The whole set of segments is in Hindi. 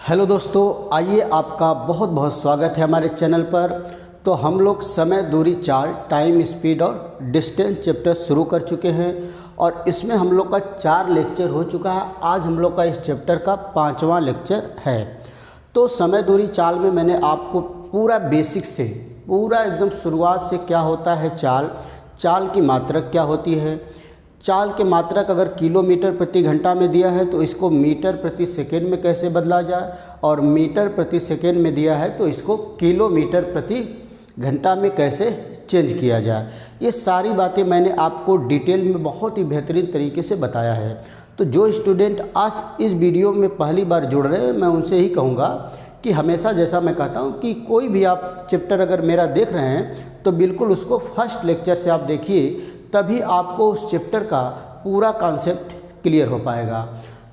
हेलो दोस्तों, आइए आपका बहुत बहुत स्वागत है हमारे चैनल पर। तो हम लोग समय, दूरी, चाल, टाइम, स्पीड और डिस्टेंस चैप्टर शुरू कर चुके हैं और इसमें हम लोग का 4 लेक्चर हो चुका है। आज हम लोग का इस चैप्टर का 5वां लेक्चर है। तो समय, दूरी, चाल में मैंने आपको पूरा बेसिक से पूरा एकदम शुरुआत से क्या होता है चाल, चाल की मात्रक क्या होती है, चाल के मात्रक अगर किलोमीटर प्रति घंटा में दिया है तो इसको मीटर प्रति सेकेंड में कैसे बदला जाए, और मीटर प्रति सेकेंड में दिया है तो इसको किलोमीटर प्रति घंटा में कैसे चेंज किया जाए। ये सारी बातें मैंने आपको डिटेल में बहुत ही बेहतरीन तरीके से बताया है। तो जो स्टूडेंट आज इस वीडियो में पहली बार जुड़ रहे हैं, मैं उनसे ही कहूँगा कि हमेशा जैसा मैं कहता हूँ कि कोई भी आप चैप्टर अगर मेरा देख रहे हैं तो बिल्कुल उसको फर्स्ट लेक्चर से आप देखिए, तभी आपको उस चैप्टर का पूरा कॉन्सेप्ट क्लियर हो पाएगा।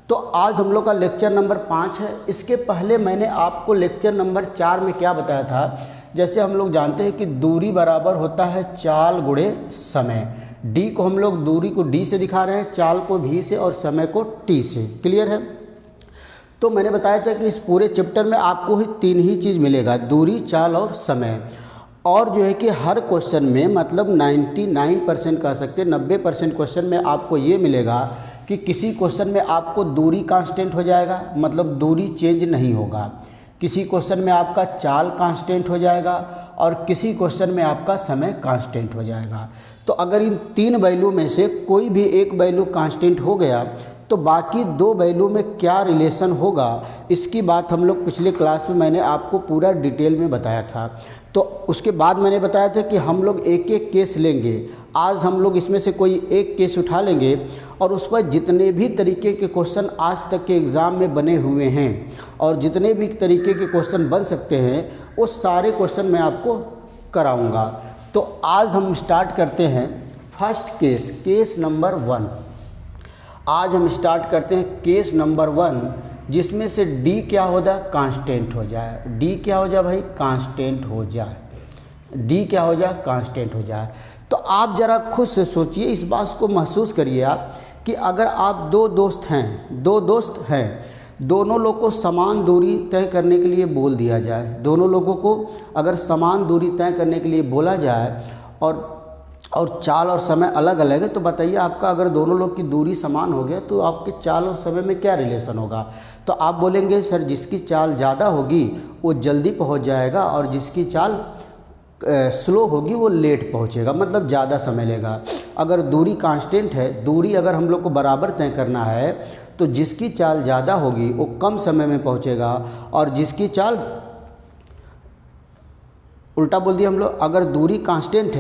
तो आज हम लोग का लेक्चर नंबर 5 है। इसके पहले मैंने आपको लेक्चर नंबर 4 में क्या बताया था, जैसे हम लोग जानते हैं कि दूरी बराबर होता है चाल गुणे समय। डी को हम लोग दूरी को डी से दिखा रहे हैं, चाल को भी से और समय को टी से। क्लियर है? तो मैंने बताया था कि इस पूरे चैप्टर में आपको ही 3 ही चीज़ मिलेगा, दूरी, चाल और समय। और जो है कि हर क्वेश्चन में मतलब 99% कह सकते हैं, 90% क्वेश्चन में आपको ये मिलेगा कि किसी क्वेश्चन में आपको दूरी कांस्टेंट हो जाएगा, मतलब दूरी चेंज नहीं होगा। किसी क्वेश्चन में आपका चाल कांस्टेंट हो जाएगा और किसी क्वेश्चन में आपका समय कांस्टेंट हो जाएगा। तो अगर इन 3 वैल्यू में से कोई भी एक वैल्यू कांस्टेंट हो गया तो बाकी 2 वैल्यू में क्या रिलेशन होगा, इसकी बात हम लोग पिछले क्लास में मैंने आपको पूरा डिटेल में बताया था। तो उसके बाद मैंने बताया था कि हम लोग एक एक केस लेंगे। आज हम लोग इसमें से कोई एक केस उठा लेंगे और उस पर जितने भी तरीके के क्वेश्चन आज तक के एग्ज़ाम में बने हुए हैं और जितने भी तरीके के क्वेश्चन बन सकते हैं वो सारे क्वेश्चन मैं आपको कराऊंगा। तो आज हम स्टार्ट करते हैं फर्स्ट केस, केस नंबर 1। आज हम स्टार्ट करते हैं केस नंबर 1, जिसमें से डी क्या हो जाए, कांस्टेंट हो जाए। डी क्या हो जाए भाई, कांस्टेंट हो जाए। डी क्या हो जाए, कांस्टेंट हो जाए। तो आप ज़रा खुद से सोचिए, इस बात को महसूस करिए आप कि अगर आप 2 दोस्त हैं, दोनों लोग को समान दूरी तय करने के लिए बोल दिया जाए, दोनों लोगों को अगर समान दूरी तय करने के लिए बोला जाए और चाल और समय अलग अलग है, तो बताइए आपका अगर दोनों लोग की दूरी समान हो गया तो आपके चाल और समय में क्या रिलेशन होगा। तो आप बोलेंगे सर जिसकी चाल ज़्यादा होगी वो जल्दी पहुंच जाएगा और जिसकी चाल स्लो होगी वो लेट पहुंचेगा, मतलब ज़्यादा समय लेगा। अगर दूरी कांस्टेंट है, दूरी अगर हम लोग को बराबर तय करना है तो जिसकी चाल ज़्यादा होगी वो कम समय में पहुँचेगा और जिसकी चाल, उल्टा बोल दिया हम लोग, अगर दूरी कांस्टेंट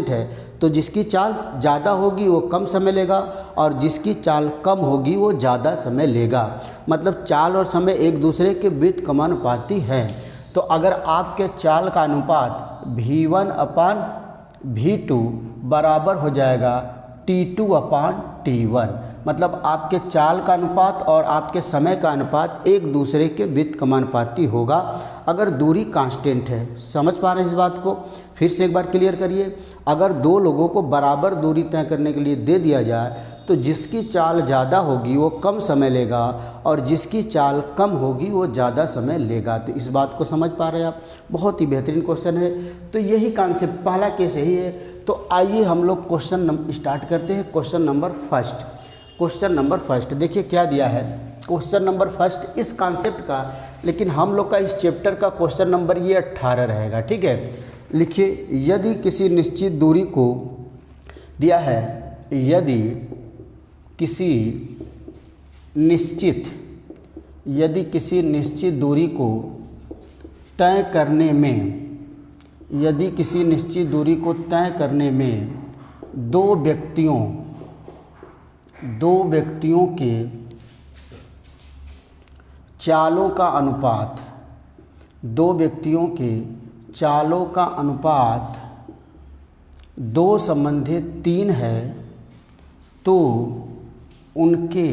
है तो जिसकी चाल ज़्यादा होगी वो कम समय लेगा और जिसकी चाल कम होगी वो ज़्यादा समय लेगा। मतलब चाल और समय एक दूसरे के व्युत्क्रमानुपाती हैं। तो अगर आपके चाल का अनुपात V1/V2 बराबर हो जाएगा T2/T1, मतलब आपके चाल का अनुपात और आपके समय का अनुपात एक दूसरे के व्युत्क्रमानुपाती होगा अगर दूरी कांस्टेंट है। समझ पा रहे हैं इस बात को? फिर से एक बार क्लियर करिए। अगर 2 लोगों को बराबर दूरी तय करने के लिए दे दिया जाए तो जिसकी चाल ज़्यादा होगी वो कम समय लेगा और जिसकी चाल कम होगी वो ज़्यादा समय लेगा। तो इस बात को समझ पा रहे हैं आप? बहुत ही बेहतरीन क्वेश्चन है। तो यही कॉन्सेप्ट, पहला केस यही है। तो आइए हम लोग क्वेश्चन स्टार्ट करते हैं। क्वेश्चन नंबर फर्स्ट देखिए क्या दिया है। क्वेश्चन नंबर फर्स्ट इस कॉन्सेप्ट का, लेकिन हम लोग का इस चैप्टर का क्वेश्चन नंबर ये 18 रहेगा। ठीक है, लिखिए, यदि किसी निश्चित दूरी को दिया है, यदि किसी निश्चित दूरी को तय करने में 2 व्यक्तियों के चालों का अनुपात 2 संबंधित 3 है तो उनके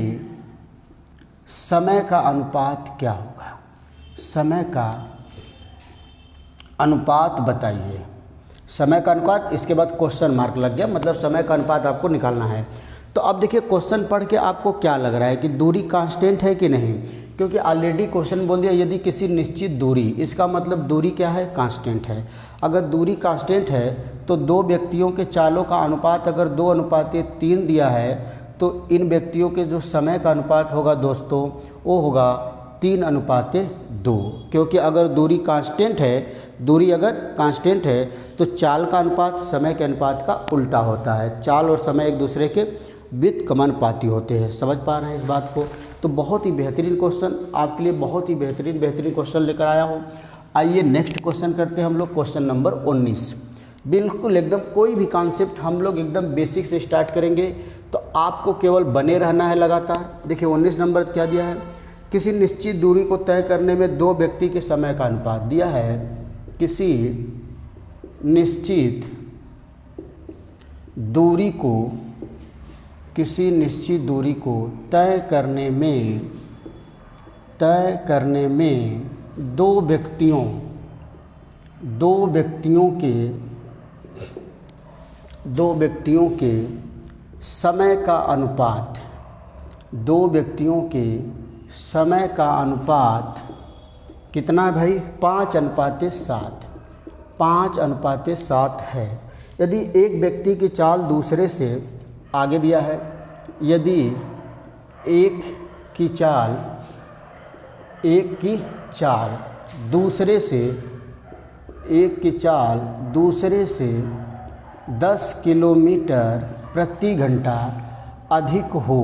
समय का अनुपात क्या होगा। समय का अनुपात बताइए। समय का अनुपात, इसके बाद क्वेश्चन मार्क लग गया, मतलब समय का अनुपात आपको निकालना है। तो अब देखिए क्वेश्चन पढ़ के आपको क्या लग रहा है कि दूरी कांस्टेंट है कि नहीं, क्योंकि ऑलरेडी क्वेश्चन बोल दिया यदि किसी निश्चित दूरी, इसका मतलब दूरी क्या है, कांस्टेंट है। अगर दूरी कांस्टेंट है तो दो व्यक्तियों के चालों का अनुपात अगर 2:3 दिया है तो इन व्यक्तियों के जो समय का अनुपात होगा दोस्तों वो होगा 3:2, क्योंकि अगर दूरी कांस्टेंट है, दूरी अगर कांस्टेंट है तो चाल का अनुपात समय के अनुपात का उल्टा होता है। चाल और समय एक दूसरे के व्युत्क्रमानुपाती होते हैं। समझ पा रहे हैं इस बात को? तो बहुत ही बेहतरीन क्वेश्चन आपके लिए, बहुत ही बेहतरीन क्वेश्चन लेकर आया हूँ। आइए नेक्स्ट क्वेश्चन करते हैं हम लोग, क्वेश्चन नंबर 19। बिल्कुल एकदम कोई भी कॉन्सेप्ट हम लोग एकदम बेसिक से स्टार्ट करेंगे, तो आपको केवल बने रहना है लगातार। देखिए 19 नंबर क्या दिया है, किसी निश्चित दूरी को तय करने में दो व्यक्ति के समय का अनुपात दिया है। किसी निश्चित दूरी को तय करने में दो व्यक्तियों के समय का अनुपात कितना है भाई, 5:7। 5:7 है। यदि एक व्यक्ति की चाल दूसरे से आगे दिया है, यदि एक की चाल दूसरे से 10 किलोमीटर प्रति घंटा अधिक हो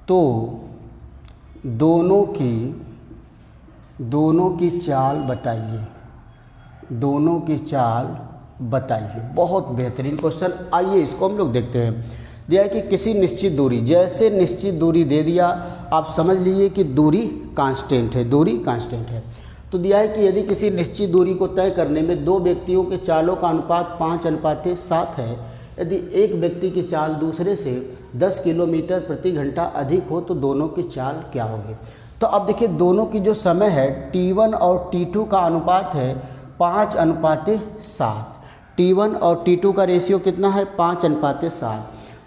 तो दोनों की चाल बताइए। बहुत बेहतरीन क्वेश्चन। आइए इसको हम लोग देखते हैं। दिया है कि किसी निश्चित दूरी, जैसे निश्चित दूरी दे दिया आप समझ लीजिए कि दूरी कांस्टेंट है। तो दिया है कि यदि किसी निश्चित दूरी को तय करने में दो व्यक्तियों के चालों का अनुपात 5:7 है, यदि एक व्यक्ति की चाल दूसरे से 10 किलोमीटर प्रति घंटा अधिक हो तो दोनों की चाल क्या होगी। तो अब देखिए दोनों की जो समय है T1 और T2 का अनुपात है 5:7। T1 और T2 का रेशियो कितना है, 5:7।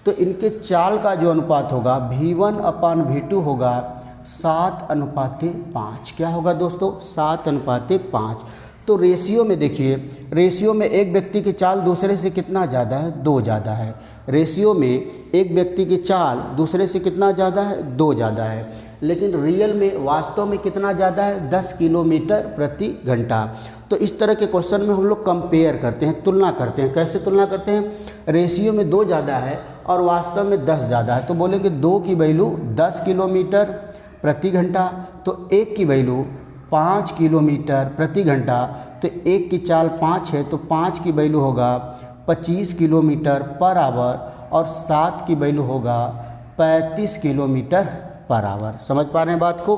तो इनके चाल का जो अनुपात होगा V1/V2 होगा 7:5। क्या होगा दोस्तों, 7:5। तो रेशियो में देखिए, रेशियो में एक व्यक्ति की चाल दूसरे से कितना ज़्यादा है, 2 ज़्यादा है। रेशियो में एक व्यक्ति की चाल दूसरे से कितना ज़्यादा है, 2 ज़्यादा है। लेकिन रियल में वास्तव में कितना ज़्यादा है, 10 किलोमीटर प्रति घंटा। तो इस तरह के क्वेश्चन में हम लोग कंपेयर करते हैं, तुलना करते हैं। कैसे तुलना करते हैं, रेशियो में 2 ज़्यादा है और वास्तव में 10 ज़्यादा है, तो बोलेंगे 2 की वैल्यू 10 किलोमीटर प्रति घंटा, तो 1 की वैल्यू 5 किलोमीटर प्रति घंटा। तो 1 की चाल 5 है तो 5 की वैल्यू होगा 25 किलोमीटर पर आवर और 7 की वैल्यू होगा 35 किलोमीटर पर आवर। समझ पा रहे हैं बात को?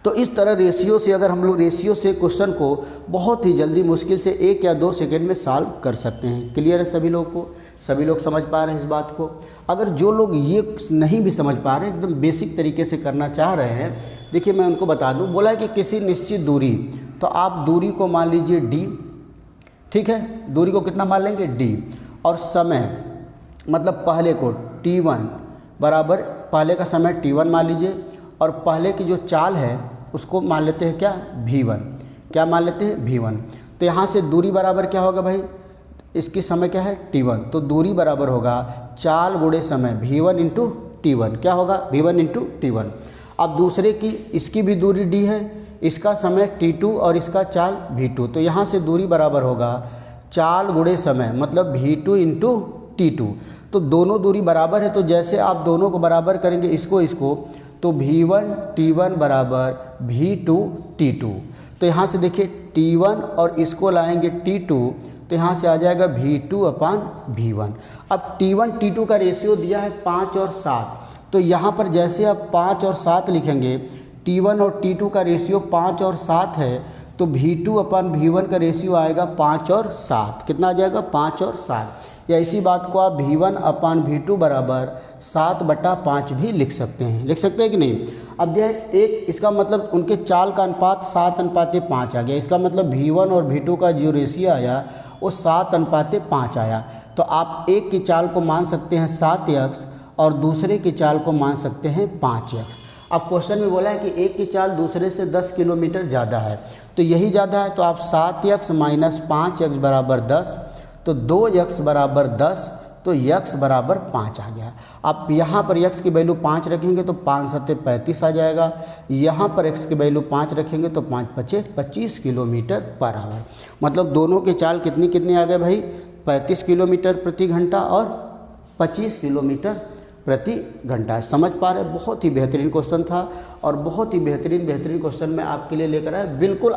तो इस तरह रेशियो से, अगर हम लोग रेशियो से क्वेश्चन को बहुत ही जल्दी, मुश्किल से 1 या 2 सेकेंड में सॉल्व कर सकते हैं। क्लियर है सभी लोग को? सभी लोग समझ पा रहे हैं इस बात को? अगर जो लोग ये नहीं भी समझ पा रहे हैं, एकदम बेसिक तरीके से करना चाह रहे हैं, देखिए मैं उनको बता दूं। बोला है कि किसी निश्चित दूरी, तो आप दूरी को मान लीजिए d, ठीक है, दूरी को कितना मान लेंगे, d। और समय मतलब पहले को T1 बराबर, पहले का समय T1 मान लीजिए और पहले की जो चाल है उसको मान लेते हैं क्या, V1। क्या मान लेते हैं, V1। तो यहाँ से दूरी बराबर क्या होगा भाई, इसकी समय क्या है, T1। तो दूरी बराबर होगा चाल गुणे समय, V1 इंटू T1। क्या होगा, V1 इंटू T1। अब दूसरे की, इसकी भी दूरी d है, इसका समय T2 और इसका चाल V2। तो यहाँ से दूरी बराबर होगा चाल गुणे समय, मतलब V2 इंटू T2। तो दोनों दूरी बराबर है, तो जैसे आप दोनों को बराबर करेंगे इसको, तो V1 T1 बराबर V2 T2। तो यहाँ से देखिए T1 और इसको लाएंगे T2, तो यहाँ से आ जाएगा V2/V1। अब T1 T2 का रेशियो दिया है 5 और 7, तो यहाँ पर जैसे आप 5 और 7 लिखेंगे, T1 और T2 का रेशियो 5 और 7 है, तो V2/V1 का रेशियो आएगा 5 और 7। कितना आ जाएगा, 5 और 7। या इसी बात को आप V1/V2 बराबर 7/5 भी लिख सकते हैं कि नहीं। अब यह एक, इसका मतलब उनके चाल का अनुपात 7:5 आ गया। इसका मतलब V1 और V2 का जो रेशियो आया वो 7:5 आया। तो आप एक की चाल को मान सकते हैं 7x और दूसरे की चाल को मान सकते हैं 5x। अब क्वेश्चन में बोला है कि एक की चाल दूसरे से 10 किलोमीटर ज़्यादा है, तो यही ज़्यादा है, तो आप 7x - 5x बराबर 10, तो 2x बराबर 10, तो x बराबर 5 आ गया। आप यहाँ पर x की वैल्यू 5 रखेंगे तो 5 सत्ते 35 आ जाएगा, यहाँ पर x की वैल्यू 5 रखेंगे तो 5 पचे 25 किलोमीटर पर आवर। मतलब दोनों की चाल कितनी कितनी आ गए भाई, 35 किलोमीटर प्रति घंटा और 25 किलोमीटर प्रति घंटा। समझ पा रहे, बहुत ही बेहतरीन क्वेश्चन था और बहुत ही बेहतरीन क्वेश्चन मैं आपके लिए लेकर आया। बिल्कुल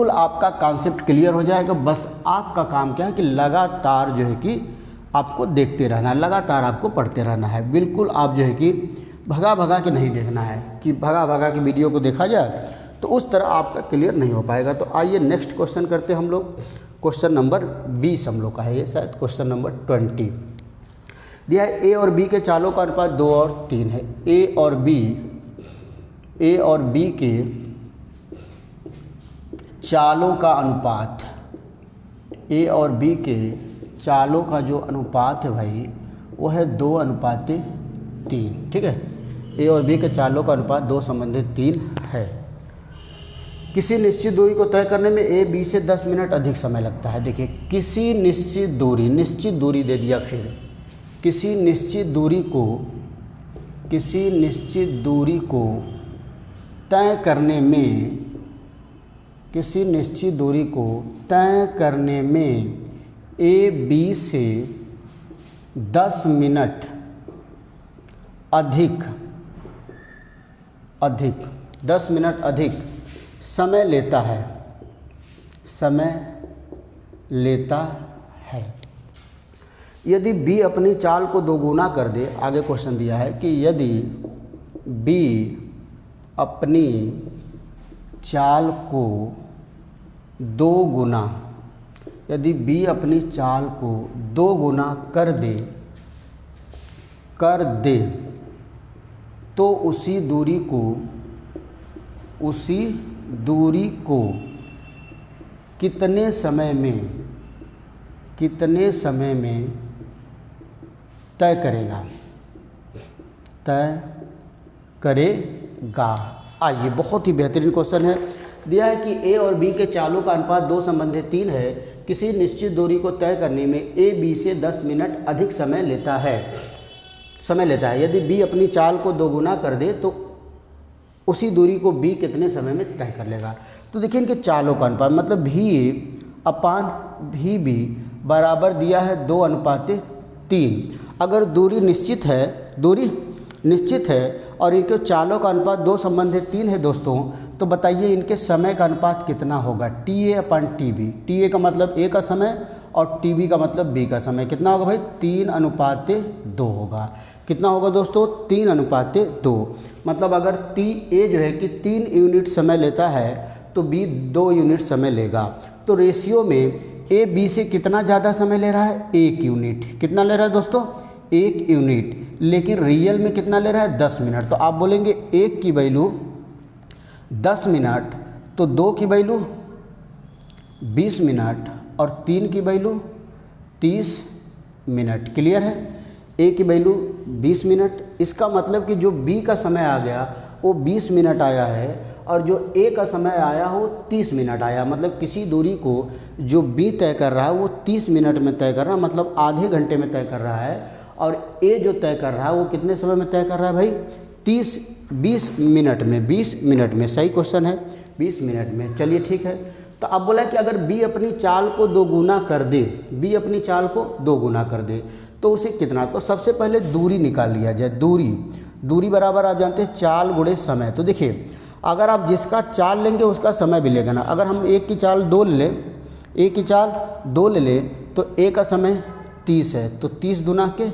आपका कॉन्सेप्ट क्लियर हो जाएगा। बस आपका काम क्या है कि लगातार जो है कि आपको देखते रहना है, लगातार आपको पढ़ते रहना है। बिल्कुल आप जो है कि भगा के नहीं देखना है कि भगा के वीडियो को देखा जाए, तो उस तरह आपका क्लियर नहीं हो पाएगा। तो आइए नेक्स्ट क्वेश्चन करते हैं हम लोग। क्वेश्चन नंबर 20 हम लोग का है ये, शायद क्वेश्चन नंबर 20 दिया है। ए और बी के चालों का अनुपात 2 और 3 है। ए और बी के चालों का अनुपात, ए और बी के चालों का जो अनुपात है भाई वो है 2:3। ठीक है, ए और बी के चालों का अनुपात 2:3 है। किसी निश्चित दूरी को तय करने में ए बी से 10 मिनट अधिक समय लगता है। देखिए, किसी निश्चित दूरी दे दिया, फिर किसी निश्चित दूरी को तय करने में ए बी से 10 मिनट अधिक 10 मिनट अधिक समय लेता है। यदि बी अपनी चाल को दोगुना कर दे, आगे क्वेश्चन दिया है कि यदि बी अपनी चाल को दो गुना कर दे तो उसी दूरी को कितने समय में तय करेगा। आइए, बहुत ही बेहतरीन क्वेश्चन है। दिया है कि ए और बी के चालों का अनुपात 2:3 है। किसी निश्चित दूरी को तय करने में ए बी से 10 मिनट अधिक समय लेता है। यदि बी अपनी चाल को दोगुना कर दे तो उसी दूरी को बी कितने समय में तय कर लेगा। तो देखिए, इनके चालों का अनुपात मतलब भी बी बराबर दिया है 2:3। अगर दूरी निश्चित है और इनके चालों का अनुपात 2:3 है दोस्तों, तो बताइए इनके समय का अनुपात कितना होगा। TA/TB। TA का मतलब ए का समय और TB का मतलब बी का समय। कितना होगा भाई, 3:2 होगा। कितना होगा दोस्तों, 3:2। मतलब अगर ए जो है कि 3 यूनिट समय लेता है तो बी 2 यूनिट समय लेगा। तो रेशियो में ए बी से कितना ज़्यादा समय ले रहा है, 1 यूनिट। कितना ले रहा है दोस्तों, 1 यूनिट। लेकिन रियल में कितना ले रहा है, 10 मिनट। तो आप बोलेंगे 1 की वैल्यू 10 मिनट, तो 2 की वैल्यू 20 मिनट और 3 की वैल्यू 30 मिनट। क्लियर है, ए की वैल्यू 20 मिनट। इसका मतलब कि जो बी का समय आ गया वो 20 मिनट आया है और जो ए का समय आया वो 30 मिनट आया। मतलब किसी दूरी को जो बी तय कर रहा है वो 30 मिनट में तय कर रहा है, मतलब आधे घंटे में तय कर रहा है। और ए जो तय कर रहा है वो कितने समय में तय कर रहा है भाई, 20 मिनट में। सही क्वेश्चन है, 20 मिनट में। चलिए ठीक है। तो अब बोला कि अगर बी अपनी चाल को दोगुना कर दे तो उसे कितना, तो सबसे पहले दूरी निकाल लिया जाए। दूरी बराबर आप जानते हैं चाल गुणे समय। तो देखिए, अगर आप जिसका चाल लेंगे उसका समय भी लेगा ना। अगर हम एक की चाल 2 ले लें तो ए का समय 30 है, तो 30 दूना के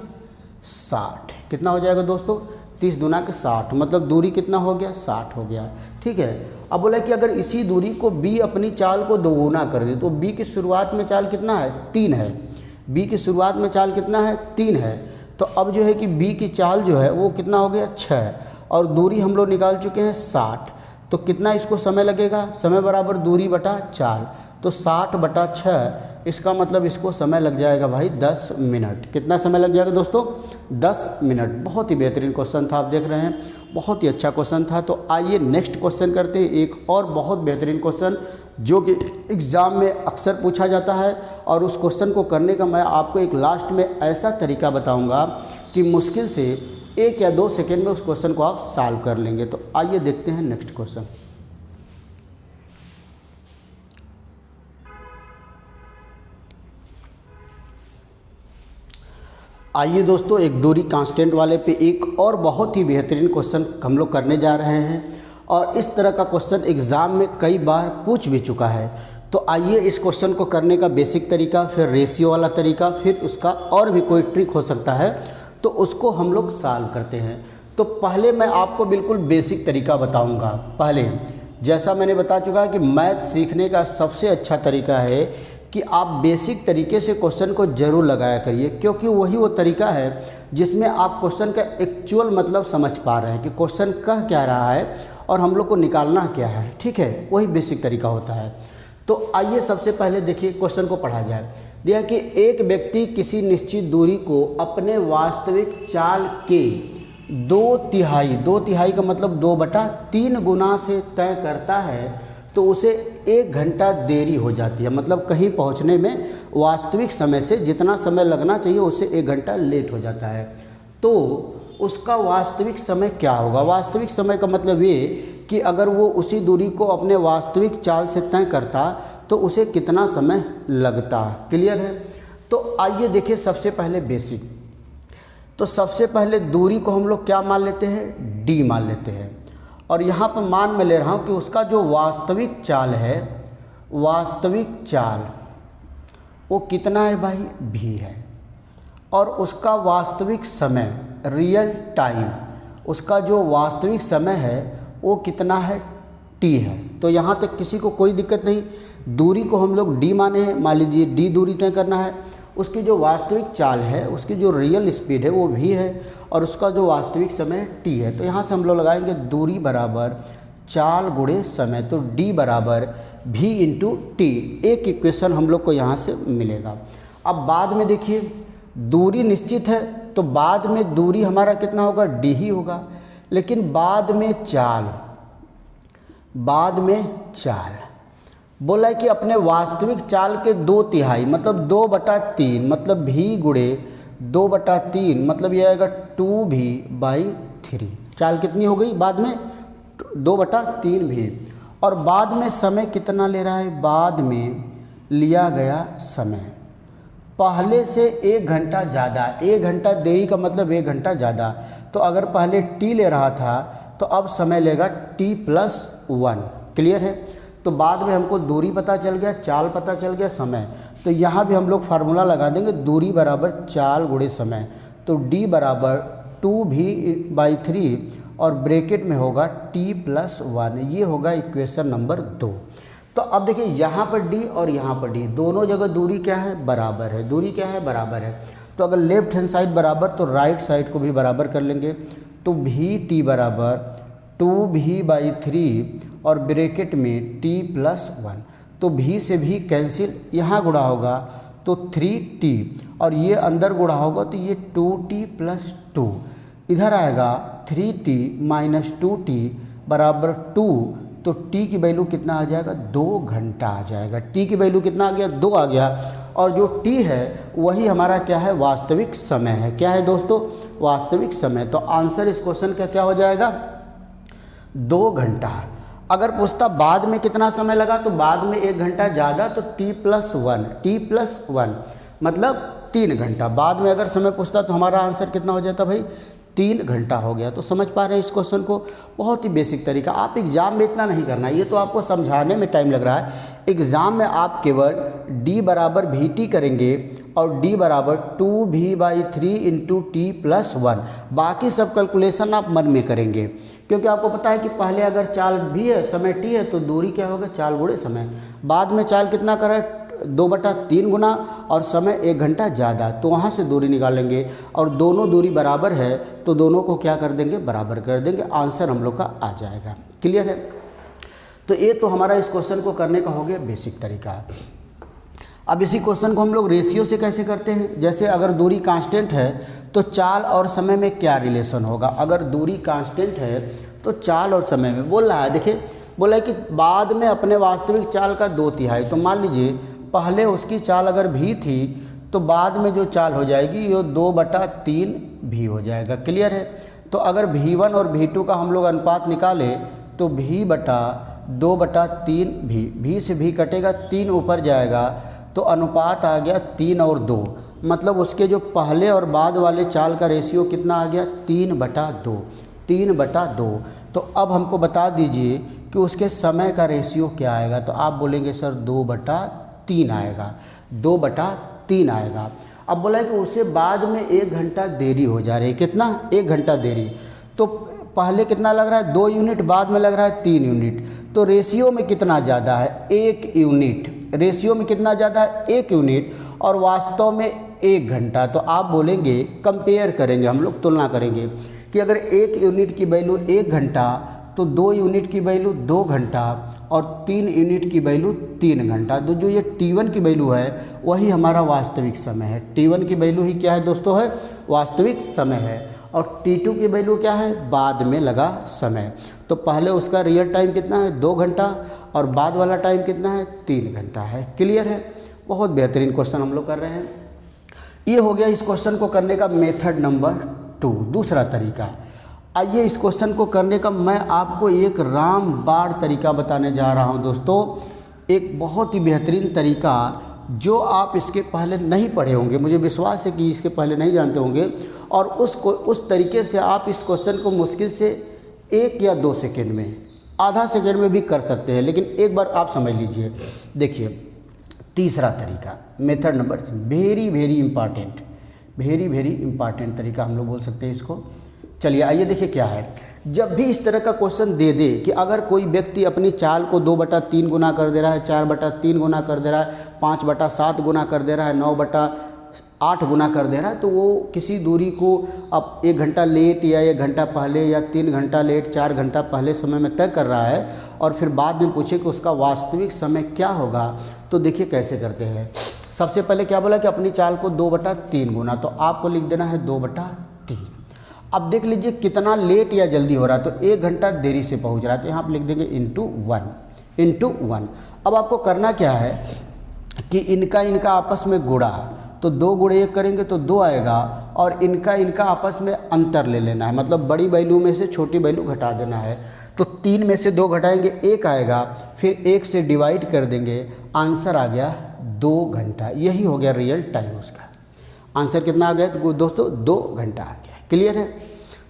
60। कितना हो जाएगा दोस्तों, 30 दूना के 60। मतलब दूरी कितना हो गया, 60 हो गया। ठीक है। अब बोला कि अगर इसी दूरी को बी अपनी चाल को दोगुना कर दे तो बी की शुरुआत में चाल कितना है, 3 है। बी की शुरुआत में चाल कितना है, 3 है। तो अब जो है कि बी की चाल जो है वो कितना हो गया, 6। और दूरी हम लोग निकाल चुके हैं 60। तो कितना इसको समय लगेगा, समय बराबर दूरी बटा चाल। तो 60/6 इसका मतलब इसको समय लग जाएगा भाई 10 मिनट। कितना समय लग जाएगा दोस्तों? 10 मिनट। बहुत ही बेहतरीन क्वेश्चन था, आप देख रहे हैं, बहुत ही अच्छा क्वेश्चन था। तो आइए नेक्स्ट क्वेश्चन करते हैं, एक और बहुत बेहतरीन क्वेश्चन जो कि एग्ज़ाम में अक्सर पूछा जाता है। और उस क्वेश्चन को करने का मैं आपको एक लास्ट में ऐसा तरीका बताऊंगा कि मुश्किल से 1 या 2 सेकेंड में उस क्वेश्चन को आप सॉल्व कर लेंगे। तो आइए देखते हैं नेक्स्ट क्वेश्चन। आइए दोस्तों, एक दूरी कांस्टेंट वाले पे एक और बहुत ही बेहतरीन क्वेश्चन हम लोग करने जा रहे हैं। और इस तरह का क्वेश्चन एग्ज़ाम में कई बार पूछ भी चुका है। तो आइए इस क्वेश्चन को करने का बेसिक तरीका, फिर रेशियो वाला तरीका, फिर उसका और भी कोई ट्रिक हो सकता है, तो उसको हम लोग सॉल्व करते हैं। तो पहले मैं आपको बिल्कुल बेसिक तरीका बताऊंगा। पहले जैसा मैंने बता चुका है कि मैथ सीखने का सबसे अच्छा तरीका है कि आप बेसिक तरीके से क्वेश्चन को ज़रूर लगाया करिए, क्योंकि वही वो तरीका है जिसमें आप क्वेश्चन का एक्चुअल मतलब समझ पा रहे हैं कि क्वेश्चन कह क्या रहा है और हम लोग को निकालना क्या है। ठीक है, वही बेसिक तरीका होता है। तो आइए सबसे पहले देखिए क्वेश्चन को पढ़ा जाए। दिया कि एक व्यक्ति किसी निश्चित दूरी को अपने वास्तविक चाल के 2/3 का मतलब 2/3 गुना से तय करता है, तो उसे 1 घंटा देरी हो जाती है। मतलब कहीं पहुंचने में वास्तविक समय से जितना समय लगना चाहिए उससे 1 घंटा लेट हो जाता है। तो उसका वास्तविक समय क्या होगा? वास्तविक समय का मतलब ये कि अगर वो उसी दूरी को अपने वास्तविक चाल से तय करता तो उसे कितना समय लगता। क्लियर है? तो आइए देखिए सबसे पहले बेसिक। तो सबसे पहले दूरी को हम लोग क्या मान लेते हैं? d मान लेते हैं। और यहाँ पर मान मैं ले रहा हूँ कि उसका जो वास्तविक चाल है, वास्तविक चाल वो कितना है भाई? v है। और उसका वास्तविक समय, रियल टाइम, उसका जो वास्तविक समय है वो कितना है? t है। तो यहाँ तक किसी को कोई दिक्कत नहीं। दूरी को हम लोग d माने हैं, मान लीजिए d दूरी तय करना है। उसकी जो वास्तविक चाल है, उसकी जो रियल स्पीड है वो v है, और उसका जो वास्तविक समय t है। तो यहाँ से हम लोग लगाएंगे दूरी बराबर चाल गुणे समय, तो d बराबर v इंटू टी। एक इक्वेशन हम लोग को यहाँ से मिलेगा। अब बाद में देखिए, दूरी निश्चित है तो बाद में दूरी हमारा कितना होगा? d ही होगा। लेकिन बाद में चाल बोला है कि अपने वास्तविक चाल के 2/3 मतलब 2/3 मतलब v गुणे 2/3 मतलब यह आएगा 2v/3। चाल कितनी हो गई? बाद में 2/3v। और बाद में समय कितना ले रहा है? बाद में लिया गया समय पहले से 1 घंटा ज़्यादा। 1 घंटा देरी का मतलब 1 घंटा ज़्यादा। तो अगर पहले t ले रहा था तो अब समय लेगा t+1। क्लियर है? तो बाद में हमको दूरी पता चल गया, चाल पता चल गया, समय। तो यहाँ भी हम लोग फार्मूला लगा देंगे, दूरी बराबर चाल गुणे समय। तो d बराबर 2v/3 और ब्रैकेट में होगा t+1। ये होगा इक्वेशन नंबर 2। तो अब देखिए यहाँ पर d और यहाँ पर d, दोनों जगह दूरी क्या है? बराबर है। दूरी क्या है? बराबर है। तो अगर लेफ्ट हैंड साइड बराबर तो राइट साइड को भी बराबर कर लेंगे। तो vt बराबर 2v/3 और ब्रैकेट में t+1। तो v से भी कैंसिल, यहाँ गुणा होगा तो 3t, और ये अंदर गुणा होगा तो ये 2t+2। इधर आएगा 3t - 2t बराबर 2। तो t की वैल्यू कितना आ जाएगा? 2 घंटा आ जाएगा। t की वैल्यू कितना आ गया? 2 आ गया। और जो t है वही हमारा क्या है? वास्तविक समय है। क्या है दोस्तों? वास्तविक समय। तो आंसर इस क्वेश्चन का क्या हो जाएगा? 2 घंटा। अगर पूछता बाद में कितना समय लगा, तो बाद में 1 घंटा ज़्यादा, तो t+1 मतलब 3 घंटा। बाद में अगर समय पूछता तो हमारा आंसर कितना हो जाता भाई? 3 घंटा हो गया। तो समझ पा रहे हैं इस क्वेश्चन को? बहुत ही बेसिक तरीका। आप एग्ज़ाम में इतना नहीं करना, ये तो आपको समझाने में टाइम लग रहा है। एग्ज़ाम में आप केवल d बराबर vt करेंगे और d बराबर 2v/3 इंटू t+1। बाकी सब कैलकुलेशन आप मन में करेंगे, क्योंकि आपको पता है कि पहले अगर चाल v है, समय t है, तो दूरी क्या होगा? चाल गुणे समय। बाद में चाल कितना करा है? 2/3 गुना और समय 1 घंटा ज़्यादा। तो वहाँ से दूरी निकालेंगे और दोनों दूरी बराबर है तो दोनों को क्या कर देंगे? बराबर कर देंगे। आंसर हम लोग का आ जाएगा। क्लियर है? तो ये तो हमारा इस क्वेश्चन को करने का हो गया बेसिक तरीका। अब इसी क्वेश्चन को हम लोग रेशियो से कैसे करते हैं, जैसे अगर दूरी कांस्टेंट है तो चाल और समय में क्या रिलेशन होगा। अगर दूरी कांस्टेंट है तो चाल और समय में बोल रहा है, देखिए बोला है कि बाद में अपने वास्तविक चाल का 2/3। तो मान लीजिए पहले उसकी चाल अगर भी थी तो बाद में जो चाल हो जाएगी वो 2/3 भी हो जाएगा। क्लियर है। तो अगर V1 और V2 का हम लोग अनुपात निकालें तो V/2/3 भी से भी कटेगा, 3 ऊपर जाएगा तो अनुपात आ गया 3 और 2। मतलब उसके जो पहले और बाद वाले चाल का रेशियो कितना आ गया 3/2। 3/2। तो अब हमको बता दीजिए कि उसके समय का रेशियो क्या आएगा। तो आप बोलेंगे सर 2/3 आएगा, 2/3 आएगा। अब बोला है कि उसे बाद में 1 घंटा देरी हो जा रही है। कितना? 1 घंटा देरी। तो पहले कितना लग रहा है 2 यूनिट, बाद में लग रहा है 3 यूनिट। तो रेशियो में कितना ज़्यादा है 1 यूनिट। रेशियो में कितना ज़्यादा है 1 यूनिट और वास्तव में 1 घंटा। तो आप बोलेंगे, कंपेयर करेंगे, हम लोग तुलना करेंगे कि अगर 1 यूनिट की वैल्यू 1 घंटा तो 2 यूनिट की वैल्यू 2 घंटा और 3 यूनिट की वैल्यू 3 घंटा। तो जो ये T1 की वैल्यू है वही हमारा वास्तविक समय है। T1 की वैल्यू ही क्या है दोस्तों, है वास्तविक समय है। और T2 की वैल्यू क्या है, बाद में लगा समय। तो पहले उसका रियल टाइम कितना है 2 घंटा और बाद वाला टाइम कितना है 3 घंटा है। क्लियर है। बहुत बेहतरीन क्वेश्चन हम लोग कर रहे हैं। ये हो गया इस क्वेश्चन को करने का मेथड नंबर 2, दूसरा तरीका। आइए इस क्वेश्चन को करने का मैं आपको एक रामबाण तरीका बताने जा रहा हूं दोस्तों। एक बहुत ही बेहतरीन तरीका जो आप इसके पहले नहीं पढ़े होंगे, मुझे विश्वास है कि इसके पहले नहीं जानते होंगे। और उस तरीके से आप इस क्वेश्चन को मुश्किल से 1 या 2 सेकेंड में, आधा सेकेंड में भी कर सकते हैं। लेकिन एक बार आप समझ लीजिए। देखिए तीसरा तरीका, method number, very very important, very very important तरीका हम लोग बोल सकते हैं इसको। चलिए आइए देखिए क्या है। जब भी इस तरह का क्वेश्चन दे दे कि अगर कोई व्यक्ति अपनी चाल को 2/3 गुना कर दे रहा है, 4/3 गुना कर दे रहा है, 5/7 गुना कर दे रहा है, 9/8 गुना कर दे रहा है, तो वो किसी दूरी को अब 1 घंटा लेट या 1 घंटा पहले या 3 घंटा लेट, 4 घंटा पहले समय में तय कर रहा है और फिर बाद में पूछे कि उसका वास्तविक समय क्या होगा। तो देखिए कैसे करते हैं। सबसे पहले क्या बोला कि अपनी चाल को 2/3 गुना, तो आपको लिख देना है 2/3। अब देख लीजिए कितना लेट या जल्दी हो रहा है। तो 1 घंटा देरी से पहुंच रहा है, तो यहाँ आप लिख देंगे इंटू 1। अब आपको करना क्या है कि इनका आपस में गुणा, तो 2 गुणे 1 करेंगे तो 2 आएगा और इनका आपस में अंतर ले लेना है। मतलब बड़ी वैल्यू में से छोटी वैल्यू घटा देना है। तो 3 में से 2 घटाएंगे 1 आएगा, फिर 1 से डिवाइड कर देंगे, आंसर आ गया 2 घंटा। यही हो गया रियल टाइम उसका। आंसर कितना आ गया तो दोस्तों 2 घंटा आ गया। क्लियर है।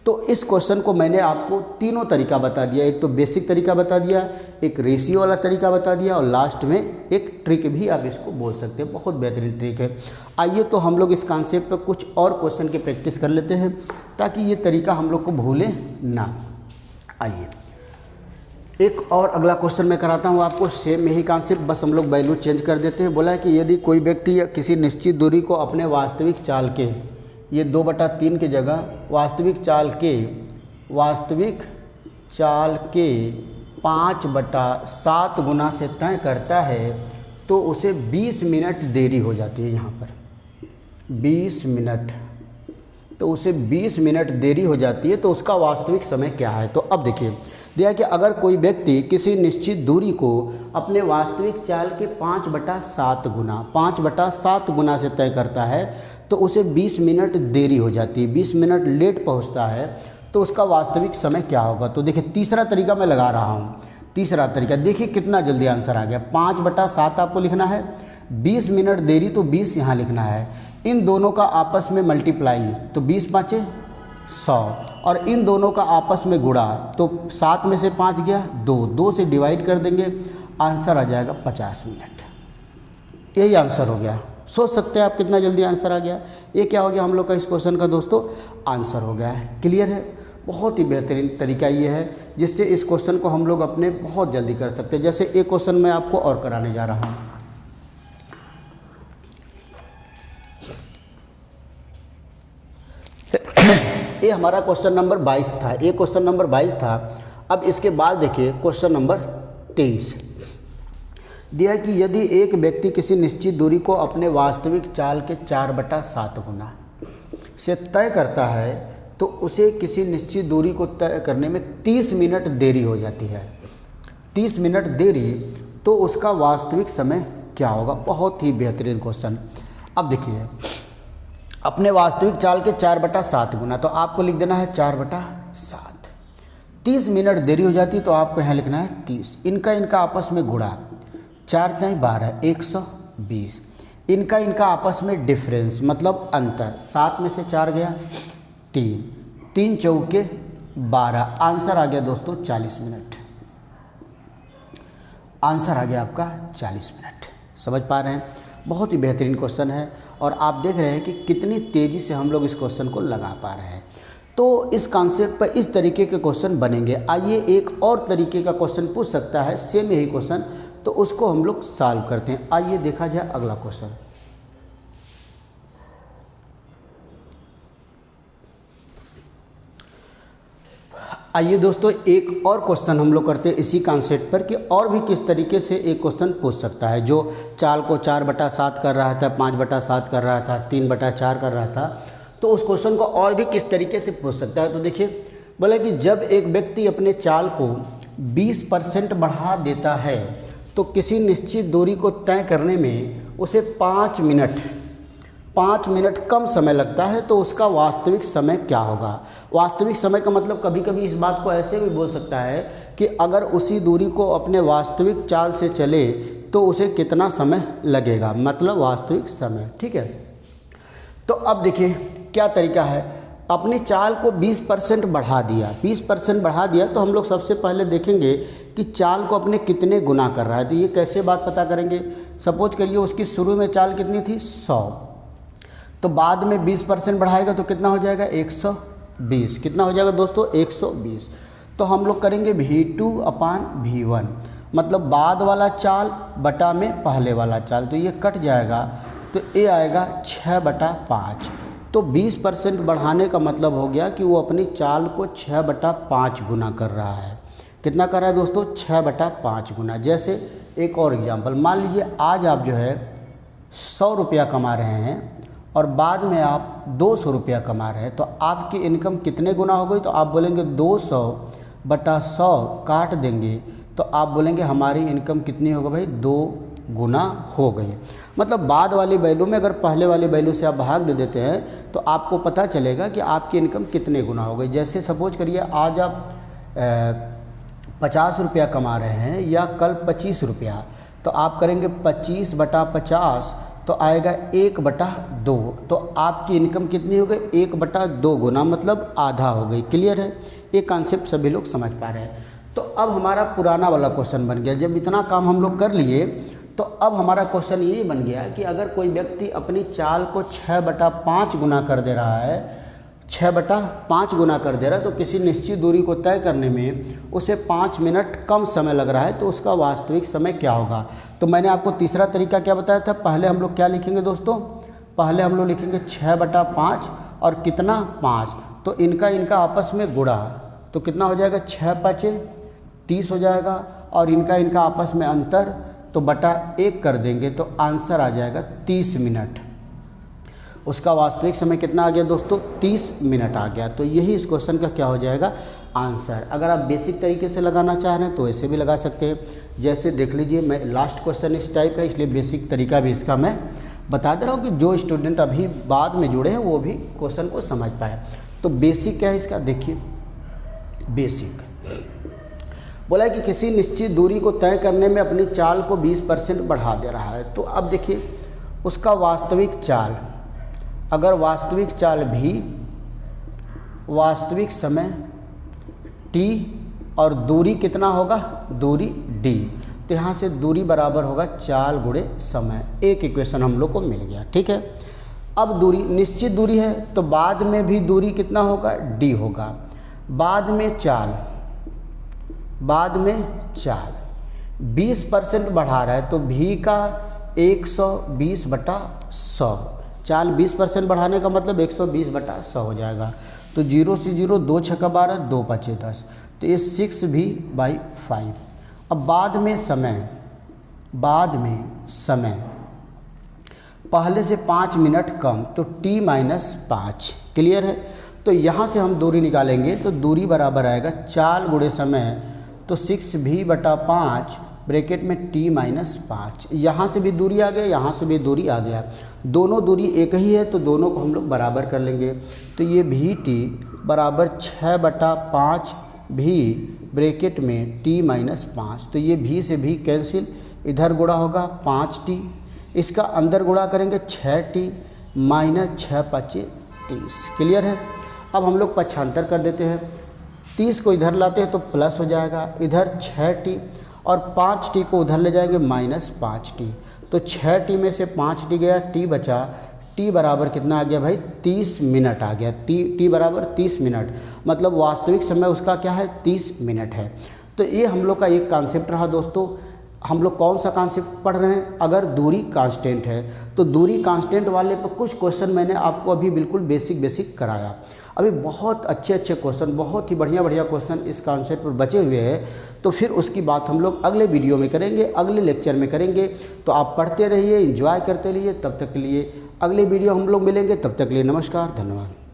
तो इस क्वेश्चन को मैंने आपको तीनों तरीका बता दिया। एक तो बेसिक तरीका बता दिया, एक रेशियो वाला तरीका बता दिया और लास्ट में एक ट्रिक भी आप इसको बोल सकते हैं। बहुत बेहतरीन ट्रिक है। आइए तो हम लोग इस कॉन्सेप्ट पर कुछ और क्वेश्चन की प्रैक्टिस कर लेते हैं ताकि ये तरीका हम लोग को भूले ना। आइए एक और अगला क्वेश्चन मैं कराता हूँ आपको, सेम यही कॉन्सेप्ट, बस हम लोग वैल्यू चेंज कर देते हैं। बोला है कि यदि कोई व्यक्ति या किसी निश्चित दूरी को अपने वास्तविक चाल के, ये 2/3 की जगह वास्तविक चाल के 5/7 गुना से तय करता है तो उसे 20 मिनट देरी हो जाती है। यहाँ पर 20 मिनट, तो उसे 20 मिनट देरी हो जाती है तो उसका वास्तविक समय क्या है। तो अब देखिए दिया कि अगर कोई व्यक्ति किसी निश्चित दूरी को अपने वास्तविक चाल के 5/7 गुना से तय करता है तो उसे 20 मिनट देरी हो जाती है, 20 मिनट लेट पहुंचता है तो उसका वास्तविक समय क्या होगा। तो देखिए तीसरा तरीका मैं लगा रहा हूं। तीसरा तरीका देखिए कितना जल्दी आंसर आ गया। 5/7 आपको लिखना है, 20 मिनट देरी तो 20 यहाँ लिखना है। इन दोनों का आपस में मल्टीप्लाई, तो 20 5 100 और इन दोनों का आपस में गुणा, तो 7 में से 5 गया 2 से डिवाइड कर देंगे, आंसर आ जाएगा 50 मिनट। यही आंसर हो गया। सोच सकते हैं आप कितना जल्दी आंसर आ गया। ये क्या हो गया हम लोग का इस क्वेश्चन का दोस्तों आंसर हो गया है। क्लियर है। बहुत ही बेहतरीन तरीका ये है जिससे इस क्वेश्चन को हम लोग अपने बहुत जल्दी कर सकते हैं। जैसे एक क्वेश्चन मैं आपको और कराने जा रहा हूँ। ये हमारा क्वेश्चन नंबर 22 था। ये क्वेश्चन नंबर 22 था। अब इसके बाद देखिए क्वेश्चन नंबर 23। दिया है कि यदि एक व्यक्ति किसी निश्चित दूरी को अपने वास्तविक चाल के 4/7 गुना से तय करता है तो उसे किसी निश्चित दूरी को तय करने में 30 मिनट देरी हो जाती है। 30 मिनट देरी, तो उसका वास्तविक समय क्या होगा? बहुत ही बेहतरीन क्वेश्चन। अब देखिए, अपने वास्तविक चाल के 4/7 गुना, तो आपको लिख देना है 4/7। 30 मिनट देरी हो जाती तो आपको यहाँ लिखना है 30। इनका आपस में गुणा, 4 × 12 120। इनका आपस में डिफरेंस मतलब अंतर, 7 में से 4 गया 3, 3 चौके 12। आंसर आ गया दोस्तों 40 मिनट। आंसर आ गया आपका 40 मिनट। समझ पा रहे हैं? बहुत ही बेहतरीन क्वेश्चन है और आप देख रहे हैं कि कितनी तेज़ी से हम लोग इस क्वेश्चन को लगा पा रहे हैं। तो इस कॉन्सेप्ट पर इस तरीके के क्वेश्चन बनेंगे। आइए एक और तरीके का क्वेश्चन पूछ सकता है, सेम यही क्वेश्चन, तो उसको हम लोग सॉल्व करते हैं। आइए देखा जाए अगला क्वेश्चन। आइए दोस्तों एक और क्वेश्चन हम लोग करते हैं इसी कॉन्सेप्ट पर कि और भी किस तरीके से एक क्वेश्चन पूछ सकता है। जो चाल को 4/7 कर रहा था, 5/7 कर रहा था, 3/4 कर रहा था, तो उस क्वेश्चन को और भी किस तरीके से पूछ सकता है। तो देखिए, बोला कि जब एक व्यक्ति अपने चाल को 20% बढ़ा देता है तो किसी निश्चित दूरी को तय करने में उसे 5 मिनट कम समय लगता है, तो उसका वास्तविक समय क्या होगा? वास्तविक समय का मतलब कभी कभी इस बात को ऐसे भी बोल सकता है कि अगर उसी दूरी को अपने वास्तविक चाल से चले तो उसे कितना समय लगेगा, मतलब वास्तविक समय। ठीक है, तो अब देखिए क्या तरीका है। अपनी चाल को 20% बढ़ा दिया, 20% बढ़ा दिया, तो हम लोग सबसे पहले देखेंगे कि चाल को अपने कितने गुना कर रहा है। तो ये कैसे बात पता करेंगे? सपोज करिए उसकी शुरू में चाल कितनी थी? 100, तो बाद में 20% बढ़ाएगा तो कितना हो जाएगा? 120। कितना हो जाएगा दोस्तों? 120। तो हम लोग करेंगे V2/V1, मतलब बाद वाला चाल बटा में पहले वाला चाल, तो ये कट जाएगा, तो ये आएगा 6/5। तो 20% बढ़ाने का मतलब हो गया कि वो अपनी चाल को 6/5 गुना कर रहा है। कितना कर रहा है दोस्तों? 6/5 गुना। जैसे एक और एग्जांपल, मान लीजिए आज आप जो है 100 रुपया कमा रहे हैं और बाद में आप 200 रुपया कमा रहे हैं, तो आपकी इनकम कितने गुना हो गई? तो आप बोलेंगे 200/100 काट देंगे तो आप बोलेंगे हमारी इनकम कितनी होगी भाई? 2 गुना हो गई। मतलब बाद वाली वैल्यू में अगर पहले वाली वैल्यू से आप भाग दे देते हैं तो आपको पता चलेगा कि आपकी इनकम कितने गुना हो गई। जैसे सपोज करिए आज आप 50 रुपया कमा रहे हैं या कल 25 रुपया, तो आप करेंगे 25/50, तो आएगा 1/2। तो आपकी इनकम कितनी हो गई? 1/2 गुना, मतलब आधा हो गई। क्लियर है? ये कॉन्सेप्ट सभी लोग समझ पा रहे हैं। तो अब हमारा पुराना वाला क्वेश्चन बन गया। जब इतना काम हम लोग कर लिए तो अब हमारा क्वेश्चन ये बन गया कि अगर कोई व्यक्ति अपनी चाल को 6/5 गुना कर दे रहा है, 6/5 गुना कर दे रहा है, तो किसी निश्चित दूरी को तय करने में उसे 5 मिनट कम समय लग रहा है, तो उसका वास्तविक समय क्या होगा? तो मैंने आपको तीसरा तरीका क्या बताया था? पहले हम लोग क्या लिखेंगे दोस्तों? पहले हम लोग लिखेंगे 6/5 और कितना? 5, तो इनका आपस में गुणा, तो कितना हो जाएगा? 6×5 = 30 हो जाएगा, और इनका आपस में अंतर तो बटा 1 कर देंगे, तो आंसर आ जाएगा 30 मिनट। उसका वास्तविक समय कितना आ गया दोस्तों? 30 मिनट आ गया। तो यही इस क्वेश्चन का क्या हो जाएगा? आंसर। अगर आप बेसिक तरीके से लगाना चाह रहे हैं तो ऐसे भी लगा सकते हैं। जैसे देख लीजिए, मैं लास्ट क्वेश्चन इस टाइप है, इसलिए बेसिक तरीका भी इसका मैं बता दे रहा हूँ कि जो स्टूडेंट अभी बाद में जुड़े हैं वो भी क्वेश्चन को समझ पाए। तो बेसिक क्या है इसका? देखिए, बेसिक बोला है कि किसी निश्चित दूरी को तय करने में अपनी चाल को 20% बढ़ा दे रहा है। तो अब देखिए उसका वास्तविक चाल, अगर वास्तविक चाल भी, वास्तविक समय t और दूरी कितना होगा? दूरी d। तो यहाँ से दूरी बराबर होगा चाल गुणे समय। एक इक्वेशन हम लोग को मिल गया। ठीक है, अब दूरी निश्चित दूरी है तो बाद में भी दूरी कितना होगा? d होगा। बाद में चाल, बाद में चाल 20% बढ़ा रहा है, तो v का 120/100। चाल 20% बढ़ाने का मतलब 120/100 हो जाएगा। तो 0 से 0, 2 × 6 = 12, 2 × 5 = 10, तो ये 6v/5। अब बाद में समय, बाद में समय पहले से 5 मिनट कम, तो t-5। क्लियर है। तो यहाँ से हम दूरी निकालेंगे तो दूरी बराबर आएगा 4 गुणे समय, तो 6v/5 ब्रैकेट में t-5। यहाँ से भी दूरी आ गया, यहाँ से भी दूरी आ गया, दोनों दूरी एक ही है तो दोनों को हम लोग बराबर कर लेंगे। तो ये vt बराबर 6/5 v ब्रैकेट में t-5। तो ये v से v कैंसिल, इधर गुणा होगा 5t, इसका अंदर गुणा करेंगे 6t माइनस 6×5 = 30। क्लियर है। अब हम लोग पक्षांतर कर देते हैं, 30 को इधर लाते हैं तो प्लस हो जाएगा, इधर 6t और 5t को उधर ले जाएंगे -5t। तो 6t में से 5t गया, t बचा, t बराबर कितना आ गया भाई 30 मिनट आ गया। t बराबर 30 मिनट, मतलब वास्तविक समय उसका क्या है 30 मिनट है। तो ये हम लोग का एक कॉन्सेप्ट रहा दोस्तों। हम लोग कौन सा कॉन्सेप्ट पढ़ रहे हैं, अगर दूरी कांस्टेंट है तो दूरी कांस्टेंट वाले पर कुछ क्वेश्चन मैंने आपको अभी बिल्कुल बेसिक कराया। अभी बहुत अच्छे क्वेश्चन, बहुत ही बढ़िया क्वेश्चन इस कॉन्सेप्ट पर बचे हुए हैं। तो फिर उसकी बात हम लोग अगले वीडियो में करेंगे, अगले लेक्चर में करेंगे। तो आप पढ़ते रहिए, एंजॉय करते रहिए। तब तक के लिए अगले वीडियो हम लोग मिलेंगे, तब तक के लिए नमस्कार, धन्यवाद।